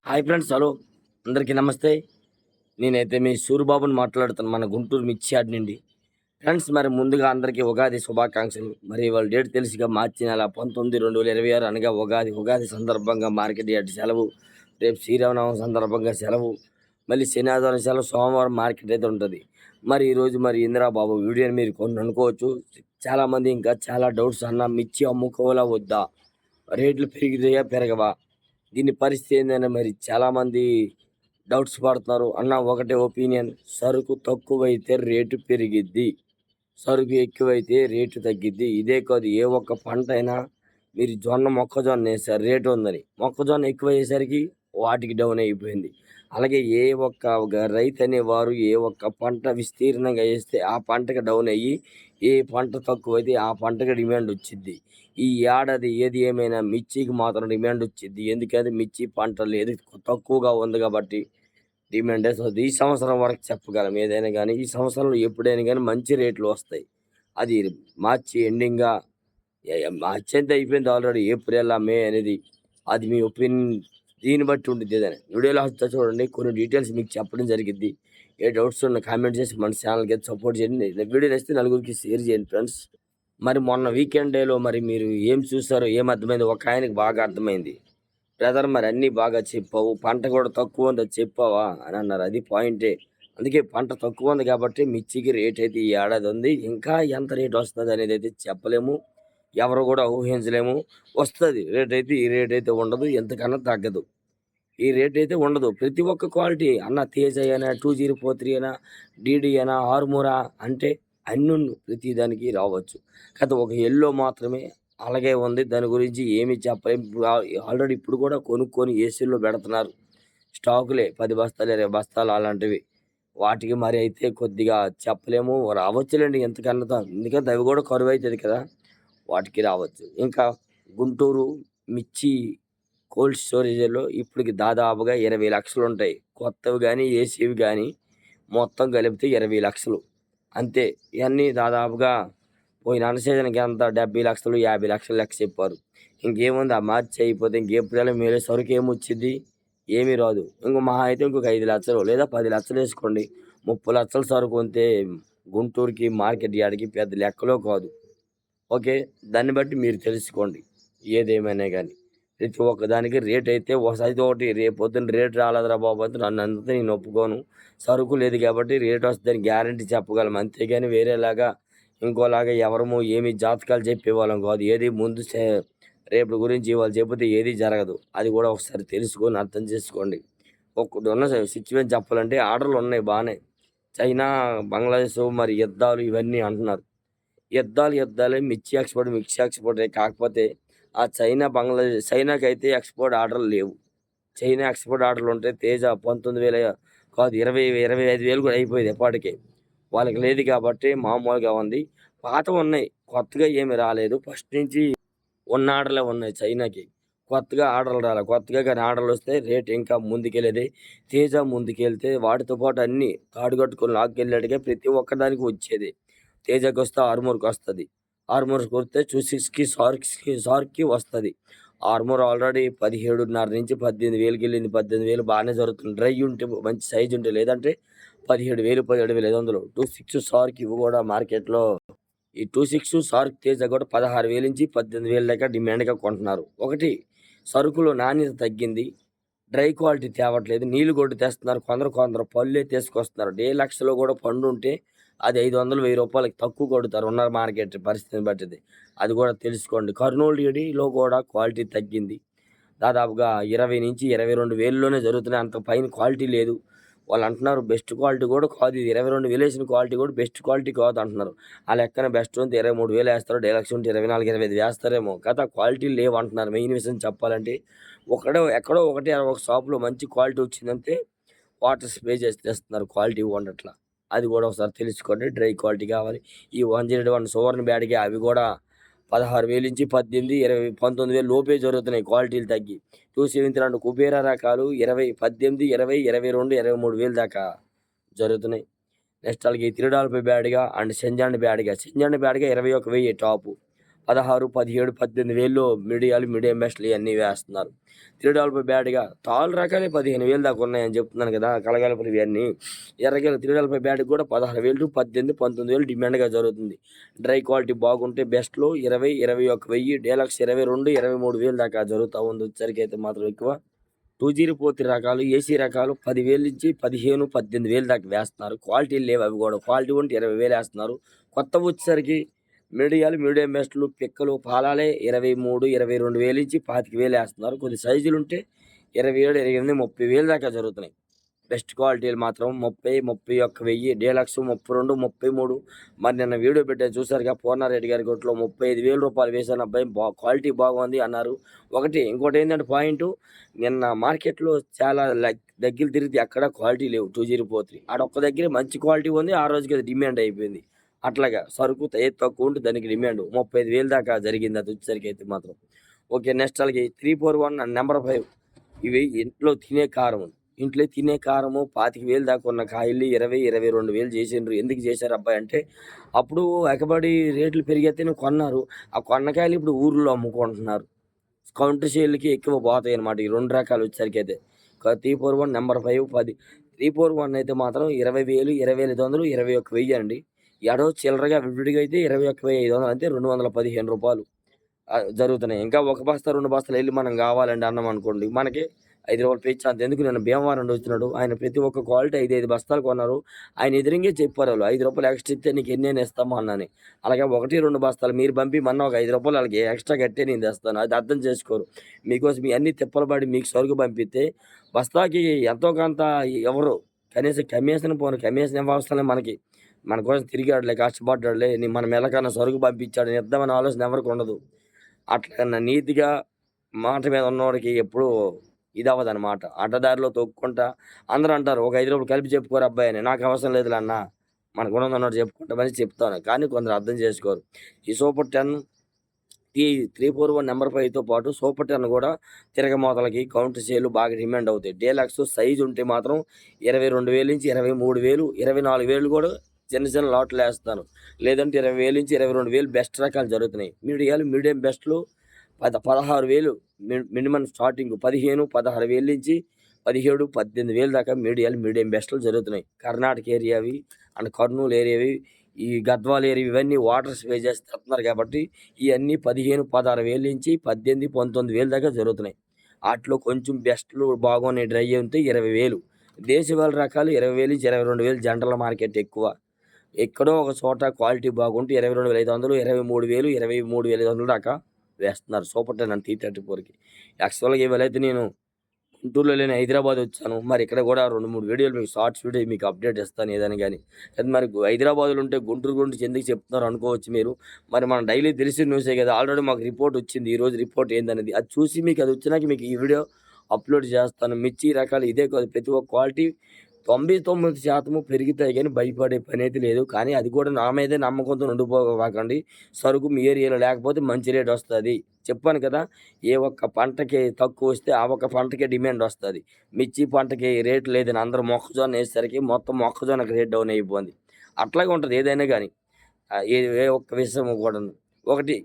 Hi friends, hello అందరికీ నమస్తే. నేనైతే మీ సూరిబాబుని మాట్లాడుతాను, మన గుంటూరు మిర్చి యార్డ్ నుండి. ఫ్రెండ్స్, మరి ముందుగా అందరికీ ఉగాది శుభాకాంక్షలు. మరి వాళ్ళ డేట్ తెలిసిగా మార్చి నెల 19/2026 అనగా ఉగాది. ఉగాది సందర్భంగా మార్కెట్ యార్డ్ సెలవు. రేపు శ్రీరామనవమి సందర్భంగా సెలవు. మళ్ళీ శని ఆదివారం సెలవు, సోమవారం మార్కెట్ అయితే ఉంటుంది. మరి ఈరోజు మరి ఇందిరా బాబు వీడియోని మీరు కొన్ని అనుకోవచ్చు. చాలామంది ఇంకా చాలా డౌట్స్, అన్న మిర్చి అమ్ముకోవాలా వద్దా, రేట్లు పెరిగితాయా పెరగవా, దీని పరిస్థితి ఏందని మరి చాలామంది డౌట్స్ పడుతున్నారు. అన్న ఒకటే ఒపీనియన్, సరుకు తక్కువైతే రేటు పెరిగిద్ది, సరుకు ఎక్కువైతే రేటు తగ్గిద్ది. ఇదే కాదు, ఏ ఒక్క పంట అయినా మీరు మొక్కజొన్న వేసారు, రేటు ఉందని, మొక్కజొన్న ఎక్కువ అయ్యేసరికి వాటికి డౌన్ అయిపోయింది. అలాగే ఏ ఒక్క రైతు అనేవారు ఏ ఒక్క పంట విస్తీర్ణంగా వేస్తే ఆ పంటకు డౌన్ అయ్యి, ఏ పంట తక్కువైతే ఆ పంటకు డిమాండ్ వచ్చింది. ఈ ఏడాది ఏది ఏమైనా మిర్చికి మాత్రం డిమాండ్ వచ్చింది. ఎందుకంటే మిర్చి పంట లేదు, తక్కువగా ఉంది కాబట్టి డిమాండ్ వస్తుంది. ఈ సంవత్సరం వరకు చెప్పగలం ఏదైనా కానీ, ఈ సంవత్సరంలో ఎప్పుడైనా కానీ మంచి రేట్లు వస్తాయి. అది మార్చి ఎండింగ్గా, మార్చి అంతా అయిపోయింది ఆల్రెడీ, ఏప్రిల్ మే అనేది. అది మీ ఒపీనియన్, దీన్ని బట్టి ఉంటుంది. ఏదైనా వీడియోలో వస్తా చూడండి, కొన్ని డీటెయిల్స్ మీకు చెప్పడం జరిగింది. ఏ డౌట్స్ ఉన్న కామెంట్ చేసి మన ఛానల్కి అయితే సపోర్ట్ చేయండి. వీడియో నచ్చితే నలుగురికి షేర్ చేయండి ఫ్రెండ్స్. మరి మొన్న వీకెండ్ డేలో మరి మీరు ఏం చూసారో, ఏం అర్థమైంది? ఒక ఆయనకి బాగా అర్థమైంది. బ్రదర్, మరి అన్నీ బాగా చెప్పావు, పంట కూడా తక్కువ ఉంది, అది చెప్పావా అని అన్నారు. అది పాయింటే. అందుకే పంట తక్కువ ఉంది కాబట్టి మిర్చికి రేట్ అయితే ఈ ఏడాది ఉంది. ఇంకా ఎంత రేట్ వస్తుంది అనేది అయితే చెప్పలేము, ఎవరు కూడా ఊహించలేము. వస్తుంది రేట్ అయితే, ఈ రేట్ అయితే ఉండదు, ఎంతకన్నా తగ్గదు. ఈ రేట్ అయితే ఉండదు. ప్రతి ఒక్క క్వాలిటీ, అన్న తేజ అయినా, 2043 అయినా, డీడీ అయినా, ఆర్మూరా అంటే అన్ని ప్రతి దానికి రావచ్చు. కాకపోతే ఒక ఎల్లో మాత్రమే అలాగే ఉంది, దాని గురించి ఏమి చెప్పలేం. ఆల్రెడీ ఇప్పుడు కూడా కొనుక్కొని ఏసీల్లో పెడుతున్నారు. స్టాకులే 10 బస్తాలు 20 బస్తాలు అలాంటివి. వాటికి మరి అయితే కొద్దిగా చెప్పలేము, రావచ్చులేండి ఎంతకన్నా. ఎందుకంటే అవి కూడా కరువు అవుతుంది కదా, వాటికి రావచ్చు. ఇంకా గుంటూరు మిర్చి కోల్డ్ స్టోరేజ్లో ఇప్పటికి దాదాపుగా 20 లక్షలు ఉంటాయి. కొత్తవి కానీ ఏసీవి కానీ మొత్తం కలిపితే 20 లక్షలు అంతే. ఇవన్నీ దాదాపుగా పోయిన అన్న సీజన్కి ఎంత 70 లక్షలు 50 లక్షలు లెక్క చెప్పారు. ఇంకేముంది, ఆ మార్చి అయిపోతే ఇంకేప్రిల్ మేలే సరుకు ఏమొచ్చింది, ఏమీ రాదు. మహా అయితే ఇంకొక 5 లక్షలు లేదా 10 లక్షలు వేసుకోండి, 30 లక్షల సరుకు ఉంటే గుంటూరుకి మార్కెట్ యార్డ్కి పెద్ద లెక్కలో కాదు. ఓకే, దాన్ని బట్టి మీరు తెలుసుకోండి ఏదేమైనా కానీ. ప్రతి ఒక్కదానికి రేట్ అయితే ఒకటి, రేపు పొద్దున్న రేట్ రాలేదురా బాబు అంటే నన్ను అంతా నేను ఒప్పుకోను. సరుకు లేదు కాబట్టి రేట్ వస్తుందని గ్యారంటీ చెప్పగలం, అంతేగాని వేరేలాగా ఇంకోలాగా ఎవరము ఏమి జాతకాలు చెప్పేవాళ్ళం కాదు. ఏది ముందు రేపు గురించి వాళ్ళు చెబితే ఏది జరగదు. అది కూడా ఒకసారి తెలుసుకొని అర్థం చేసుకోండి. ఒక్కటి ఉన్న సిచ్యువేషన్ చెప్పాలంటే, ఆర్డర్లు ఉన్నాయి బాగానే. చైనా, బంగ్లాదేశ్ మరి యుద్ధాలు ఇవన్నీ అంటున్నారు. యుద్ధాలే, మిర్చి ఎక్స్పోర్టే. కాకపోతే ఆ చైనాకి అయితే ఎక్స్పోర్ట్ ఆర్డర్లు లేవు. చైనా ఎక్స్పోర్ట్ ఆర్డర్లు ఉంటే తేజ 19,000 కాదు, 25,000 కూడా అయిపోయేది ఎప్పటికే. వాళ్ళకి లేదు కాబట్టి మామూలుగా ఉంది. పాతవి ఉన్నాయి, కొత్తగా ఏమి రాలేదు. ఫస్ట్ నుంచి ఉన్న ఆర్డర్లే ఉన్నాయి చైనాకి. కొత్తగా ఆర్డర్లు రాలే. కొత్తగా కానీ ఆర్డర్లు వస్తే రేట్ ఇంకా ముందుకెళ్ళేది. తేజ ముందుకెళ్తే వాటితో పాటు అన్నీ తాడుగట్టుకొని లాక్కెళ్ళేట్టుగా ప్రతి ఒక్కదానికి వచ్చేది. తేజకి వస్తే ఆర్మూర్కి వస్తుంది, ఆర్మూర్కి వస్తే 26కి సార్క్కి వస్తుంది. ఆర్మూర్ ఆల్రెడీ 17,500 నుంచి 18,000కి వెళ్ళింది. 18,000 బాగానే జరుగుతుంది, డ్రై ఉంటే మంచి సైజు ఉంటే. లేదంటే 17,000 17,500. 26 సార్క్ ఇవి కూడా మార్కెట్లో. ఈ 26 సార్క్ తేజ కూడా 16,000 నుంచి 18,000 దాకా డిమాండ్గా కొంటున్నారు. ఒకటి, సరుకులో నాణ్యత తగ్గింది, డ్రై క్వాలిటీ తేవట్లేదు, నీళ్ళు కొట్టి తెస్తున్నారు. కొందరు పళ్ళే తీసుకొస్తున్నారు. డీలక్స్లో కూడా పండు ఉంటే అది 500 1000 రూపాయలకి తక్కువ కొడుతారు ఉన్న మార్కెట్ పరిస్థితిని బట్టిది. అది కూడా తెలుసుకోండి. కర్నూలు డీడీలో కూడా క్వాలిటీ తగ్గింది. దాదాపుగా 20 నుంచి 22,000లోనే జరుగుతున్నాయి, అంత పైన క్వాలిటీ లేదు. వాళ్ళు అంటున్నారు బెస్ట్ క్వాలిటీ కూడా కాదు ఇది. 22,000 వేసిన క్వాలిటీ కూడా బెస్ట్ క్వాలిటీ కాదు అంటున్నారు. ఆ లెక్కన బెస్ట్ ఉంటే 23,000 వేస్తారు, డీలక్స్ ఉంటే 24 25 వేస్తారేమో కదా. క్వాలిటీ లేవు అంటున్నారు. మెయిన్ విషయం చెప్పాలంటే, ఎక్కడో ఒకటి ఒక షాప్లో మంచి క్వాలిటీ వచ్చిందంటే వాటర్ స్ప్రే చేసి తెస్తున్నారు, క్వాలిటీ ఉండట్లా. అది కూడా ఒకసారి తెలుసుకోండి. డ్రై క్వాలిటీ కావాలి. ఈ 101 సువర్ణ బ్యాడ్కి అవి కూడా 16,000 నుంచి 18, 20, 19,000 లోపే జరుగుతున్నాయి క్వాలిటీలు తగ్గి. 272 కుబేరా రకాలు 20, 18, 20, 22, 23,000 దాకా జరుగుతున్నాయి. నెక్స్ట్ వాళ్ళకి 3 బ్యాడ్గా అండ్ సెంజాండ్ బ్యాడ్గా 21,000 టాపు, 16, 17, 18,000 మీడియాలు, మీడియం బెస్ట్‌లు ఇయన్నీ వేస్తున్నారు. $3 బ్యాట్‌గా తాళ్ళు రకాలే 15,000 దాకా ఉన్నాయని చెప్తున్నాను కదా! కలగలుపులు ఇవన్నీ. ఎర్రగెల $3 బ్యాట్‌కి కూడా 16,000-18,000, 19,000 డిమాండ్‌గా జరుగుతుంది. డ్రై క్వాలిటీ బాగుంటే బెస్ట్‌లో 20, 21,000, డీలక్స్ 22, 23,000 దాకా జరుగుతా ఉంది. వచ్చేసరికైతే మాత్రం ఎక్కువ 204 రకాలు, ఏసీ రకాలు 10,000 నుంచి 15, 18,000 దాకా వేస్తున్నారు. క్వాలిటీలు లేవు అవి కూడా. క్వాలిటీ ఉంటే 20,000 వేస్తున్నారు. కొత్తవి వచ్చేసరికి మీడియాలు, మీడియం బెస్ట్‌లు, పిక్కలు, పాలాలే 23, 22,000 నుంచి 25,000 వేస్తున్నారు. కొద్ది సైజులుంటే 27, 28, 30,000 దాకా జరుగుతున్నాయి. బెస్ట్ క్వాలిటీలు మాత్రం 30, 31,000, డీలక్స్ 32, 33. మరి నిన్న వీడియో పెట్టాను చూసారుగా, పూర్ణారెడ్డి గారి కొట్లో రూ. 35,000 వేశాను అబ్బాయి, క్వాలిటీ బాగుంది అన్నారు. ఇంకోటి ఏంటంటే పాయింట్, నిన్న మార్కెట్‌లో చాలా దగ్గర తిరిగితే ఎక్కడ క్వాలిటీ లేవు. 2043 ఆడొక్క దగ్గరే మంచి క్వాలిటీ ఉంది. ఆ రోజుకి అది డిమాండ్ అయిపోయింది. అట్లాగా సరుకు ఏది తక్కువ ఉంటే దానికి డిమాండ్ 35,000 దాకా జరిగింది. అది వచ్చేసరికి అయితే మాత్రం. ఓకే, నెక్స్ట్ అలాగే 341 నెంబర్ 5. ఇవి ఇంట్లో తినే కారం. ఇంట్లో తినే కారము 25,000 దాకా ఉన్న కాయల్ని 20, 22,000 చేసిండ్రు. ఎందుకు చేశారు అబ్బాయి అంటే, అప్పుడు ఎగబడి రేట్లు పెరిగితేనే కొన్నారు. ఆ కొన్న కాయలు ఇప్పుడు ఊర్లో అమ్ముకుంటున్నారు. కౌంటర్ సేల్‌కి ఎక్కువ పోతాయన్నమాట. ఈ 2 రకాలు వచ్చేసరికైతే. 341 నెంబర్ 5 10. 341 అయితే మాత్రం 20,000, 20,500, 21,000 అండి. ఎడో చిల్లరగా విడివిడిగా అయితే 21,500 అంతే, రూ. 215 జరుగుతున్నాయి. ఇంకా ఒక బస్తా, 2 బస్తాలు ఎళ్లి మనం కావాలండి అన్నాం అనుకోండి, మనకి రూ. 5 ఇచ్చే అంతెందుకు. నిన్న భీమవరం నుండి వచ్చినాడు. ఆయన ప్రతి ఒక్క క్వాలిటీ 5 బస్తాలు కొన్నారు. ఆయన ఎదురింగే చెప్పారు వాళ్ళు. రూ. 5 ఎక్స్ట్రా ఇస్తే నీకు ఎన్నైనా ఇస్తాము అన్నాని. అలాగే 1, 2 బస్తాలు మీరు పంపిమన్నా ఒక రూ. 5 ఆళ్ళకి ఎక్స్ట్రా కట్టే నేను తెస్తాను. అది అర్థం చేసుకోరు. మీకోసం ఇయన్నీ తిప్పలు పడి మీకు సరుకు పంపిస్తే బస్తాకి ఎంతో కొంత ఎవరు కనీసం కమిషన్ ఇవ్వాల్సిన మనకి. మన కోసం తిరిగాడులే, కష్టపడ్డాడులే, మన మెల్లకన్నా సరుకు పంపించాడు అని ఇద్దామనే ఆలోచన ఎవరికి ఉండదు. అట్లా నీతిగా మాట మీద ఉన్నోడికి ఎప్పుడూ ఇదవ్వదనమాట. అడ్డదారిలో తొక్కుకుంటా అందరూ అంటారు, ఒక రూ. 5 కలిపి చెప్పుకోరు అబ్బాయి అని. నాకు అవసరం లేదులే అన్న, మనకున్నదున్నట్టు చెప్పుకుంటామని చెప్తాను. కానీ కొందరు అర్థం చేసుకోరు. ఈ సూపర్ 10 ఈ 341 నెంబర్ 5తో పాటు సూపర్ 10 కూడా తిరగమోతలకి, కౌంటర్ సేల్‌లు బాగా డిమాండ్ అవుతాయి. డీలక్స్ సైజ్ ఉంటే మాత్రం 22,000 నుంచి 23,000, 24,000 కూడా చిన్న చిన్న లాట్‌లేస్తాను. లేదంటే 20,000 నుంచి 22,000 బెస్ట్ రకాలు జరుగుతున్నాయి. మీడియం బెస్ట్‌లు 16,000 మినిమమ్ స్టార్టింగ్. 15, 16,000 నుంచి 17, 18,000 దాకా మీడియం బెస్ట్‌లు జరుగుతున్నాయి. కర్ణాటక ఏరియావి అండ్ కర్నూలు ఏరియావి, ఈ గద్వాల ఏరియా ఇవన్నీ వాటర్ స్ప్రే చేసి తెస్తున్నారు కాబట్టి ఇయన్నీ 15, 16,000 నుంచి 18, 19,000 దాకా జరుగుతున్నాయి. ఆటిలో కొంచెం బెస్ట్‌లు బాగున్నాయి డ్రై ఉంటే 20,000. దేశవాళీ రకాలు 20,000 నుంచి 22,000 జనరల్ మార్కెట్ ఎక్కువ. ఎక్కడో ఒక చోట క్వాలిటీ బాగుంటే 22,500, 23,000, 23,500 దాకా వేస్తున్నారు. సూపర్ 10 అండ్ T34కి. యాక్చువల్‌గా ఇవాళైతే నేను గుంటూరులో లేను, హైదరాబాద్ వచ్చాను. మరి ఇక్కడ కూడా 2, 3 వీడియోలు మీకు షార్ట్స్ వీడియో మీకు అప్డేట్ ఇస్తాను ఏదని గాని. కానీ మరి హైదరాబాద్‌లో ఉంటే గుంటూరు గురించి ఎందుకు చెప్తున్నారు అనుకోవచ్చు మీరు. మరి మనం డైలీ తెలిసిన న్యూసే కదా! ఆల్రెడీ మాకు రిపోర్ట్ వచ్చింది. ఈరోజు రిపోర్ట్ ఏందనేది. అది చూసి మీకు అది వచ్చినాక మీకు ఈ వీడియో అప్లోడ్ చేస్తాను. మిర్చి రకాలు ఇదే కాదు, ప్రతి ఒక్క క్వాలిటీ 99% పెరుగుతాయి గానీ భయపడే పనైతే లేదు. కానీ అది కూడా నా మీదే నమ్మకంతో ఉండిపోకండి. సరుకు మీ ఏరియాలో లేకపోతే మంచి రేట్ వస్తది. చెప్పాను కదా! ఏ ఒక్క పంటకి తక్కువొస్తే ఆ ఒక్క పంటకే డిమాండ్ వస్తది. మిర్చి పంటకి రేట్ లేదని అందరూ మొక్కజొన్న ఏసేసరికి మొత్తం మొక్కజొన్నకి రేట్ డౌన్ అయిపోయింది. అట్లాగే ఉంటది ఏదైనా గాని. ఏ ఏ ఒక్క విషయం కూడాను. ఒకటి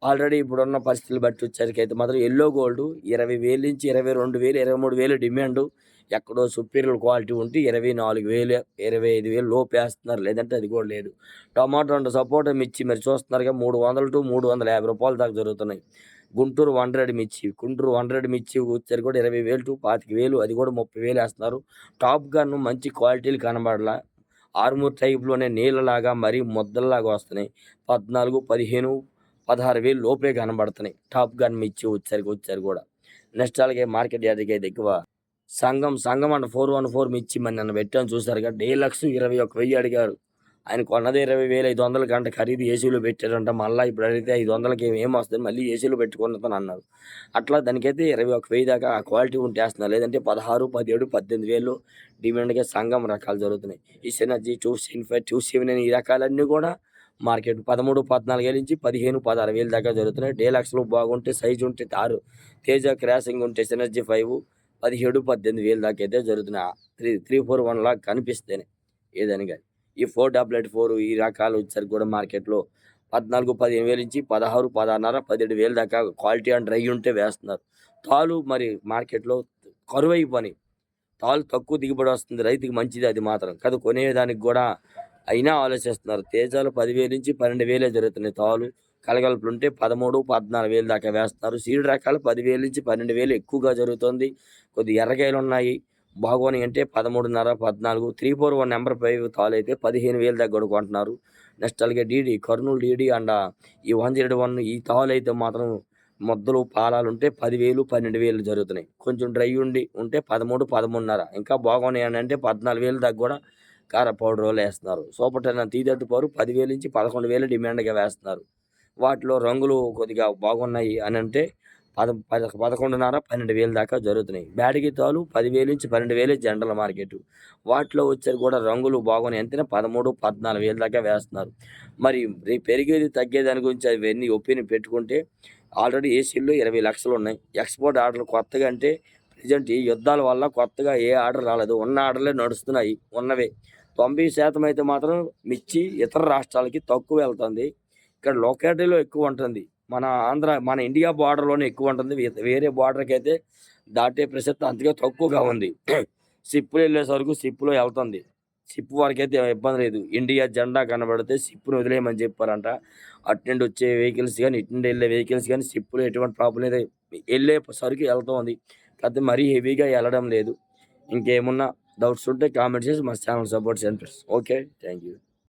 ఆల్రెడీ ఇప్పుడున్న పరిస్థితులు బట్టి వచ్చేసరికైతే మాత్రం యెల్లో గోల్డ్ 20,000 నుంచి 22,000, 23,000 డిమాండు. ఎక్కడో సుపీరియర్ క్వాలిటీ ఉంటే 24,000, 25,000 లోపేస్తున్నారు. లేదంటే అది కూడా లేదు. టమాటో అండ్ సపోటా మిర్చి మరి చూస్తున్నారుగా, 300-350 రూపాయల దాకా జరుగుతున్నాయి. గుంటూరు 100 మిర్చి. గుంటూరు 100 మిర్చి వచ్చేసరికి కూడా 20,000-25,000, అది కూడా 30,000 ఏస్తున్నారు. టాప్ గన్ మంచి క్వాలిటీలు కనబడలా. ఆర్మూర్ టైప్‌లోనే నీళ్ళలాగా మరీ ముద్దల్లాగా వస్తున్నాయి. 14, 15, 16,000 లోపే కనబడుతున్నాయి. టాప్ గన్ మిర్చి వచ్చేసరికి కూడా. నెక్స్ట్ అలాగే మార్కెట్ యార్డ్‌కైతే ఎక్కువ సంగం అండ్ 414 మిర్చి మరి నిన్న పెట్టాను చూసారుగా. డీలక్స్ 21,000 అడిగారు. ఆయన కొన్నదే 20,500 గంట ఖరీదు ఏసీలో పెట్టారంట. మళ్ళా ఇప్పుడు అడిగితే 500కి ఏమొస్తది, మళ్ళీ ఏసీలో పెట్టుకుంటాను అన్నారు. అట్లా దానికైతే 21,000 దాకా ఆ క్వాలిటీ ఉంటే ఏస్తున్నారు. లేదంటే 16, 17, 18,000 డిమాండ్‌గా సంగం రకాలు జరుగుతున్నాయి. ఈ సినర్జీ 275, 279 ఈ రకాలన్నీ కూడా మార్కెట్ 13, 14,000 నుంచి 15, 16,000 దాకా జరుగుతున్నాయి. డీలక్స్‌లో బాగుంటే సైజ్ ఉంటే తేజ క్రాసింగ్ ఉంటే సినర్జీ 5 17, 18,000 దాకా అయితే జరుగుతున్నాయి. 341 లాగా కనిపిస్తేనే ఏదని గాని. ఈ 488 ఈ రకాలు వచ్చేసరికి కూడా మార్కెట్‌లో 14, 15,000 నుంచి 16, 16.5, 17,000 దాకా క్వాలిటీ అండ్ డ్రై ఉంటే వేస్తున్నారు. తాలు మరి మార్కెట్‌లో కరువైపోయినాయి. తాలు తక్కువ దిగుబడి వస్తుంది. రైతుకి మంచిది అది మాత్రం. కాదు కొనేదానికి గూడా అయినా ఆలోచిస్తున్నారు. తేజాలు 10,000 నుంచి 12,000 జరుగుతున్నాయి తాలు. కలగలుపులుంటే 13, 14,000 దాకా వేస్తున్నారు. సీడ్ రకాలు 10,000 నుంచి 12,000 ఎక్కువగా జరుగుతుంది. కొద్దిగా ఎర్రకాయలున్నాయి. బాగోని అంటే 13.5, 14, 341 నంబర్ 5 తాలైతే 15,000 దాకా కూడా కొంటున్నారు. నెక్స్ట్ అలాగే డీడీ, కర్నూలు డీడీ అండ్ ఈ 101 ఈ తాలైతే మాత్రం ముద్దలు, పాలాలుంటే 10,000, 12,000 జరుగుతున్నాయి. కొంచెం డ్రై ఉంటే 13, 13.5 ఇంకా బాగున్నాయనంటే 14,000 దాకా గూడా కార పౌడరోళ్ళేస్తున్నారు. సూపర్ టెన్ తీదట్టు పౌరు 10,000 నుంచి 11,000 డిమాండ్‌గా వేస్తున్నారు. వాటిలో రంగులు కొద్దిగా బాగున్నాయి అనంటే 11.5, 12,000 దాకా జరుగుతున్నాయి. బ్యాడగి తాలు 10,000 నుంచి 12,000 జనరల్ మార్కెటు. వాటిలో వచ్చేది కూడా రంగులు బాగున్నాయి. ఎంతైనా 13, 14,000 దాకా వేస్తున్నారు. మరి రేపు పెరిగేది, తగ్గేదాని గురించి అవన్నీ ఒపీనియన్ పెట్టుకుంటే ఆల్రెడీ ఏసీల్లో 20 లక్షలు ఉన్నాయి. ఎక్స్‌పోర్ట్ ఆర్డర్‌లు కొత్తగా అంటే ప్రెజెంట్ ఈ యుద్ధాల వల్ల కొత్తగా ఏ ఆర్డర్ రాలేదు. ఉన్న ఆర్డర్‌లే నడుస్తున్నాయి. ఉన్నవే. 90% అయితే మాత్రం మిర్చి ఇతర రాష్ట్రాలకి తక్కువ వెళ్తుంది. ఇక్కడ లొకాలిటీలో ఎక్కువ ఉంటుంది. మన ఇండియా బోర్డర్‌లోనే ఎక్కువ ఉంటుంది. వేరే బోర్డర్‌కైతే దాటే ప్రసక్తి అంతగా తక్కువగా ఉంది. షిప్‌లో ఎళ్ళేసరికి షిప్‌లో ఎళ్తుంది. షిప్ వరకైతే ఇబ్బంది లేదు. ఇండియా జెండా కనబడితే షిప్‌ని వదిలేయమని చెప్పారంట. అటు నుండి వచ్చే వెహికల్స్ గాని, ఇటు నుండి ఎళ్ళే వెహికల్స్ గాని షిప్‌లో ఎటువంటి ప్రాబ్లమ్ లేదు. ఎళ్ళే సరుకు ఎళ్తోంది. కాకపోతే మరీ హెవీగా ఎళ్ళడం లేదు. ఇంకేమున్నా డౌట్స్ ఉంటే కామెంట్ చేసి మా ఛానల్ సపోర్ట్ చేయండి ఫ్రెండ్స్. ఓకే. Thank you.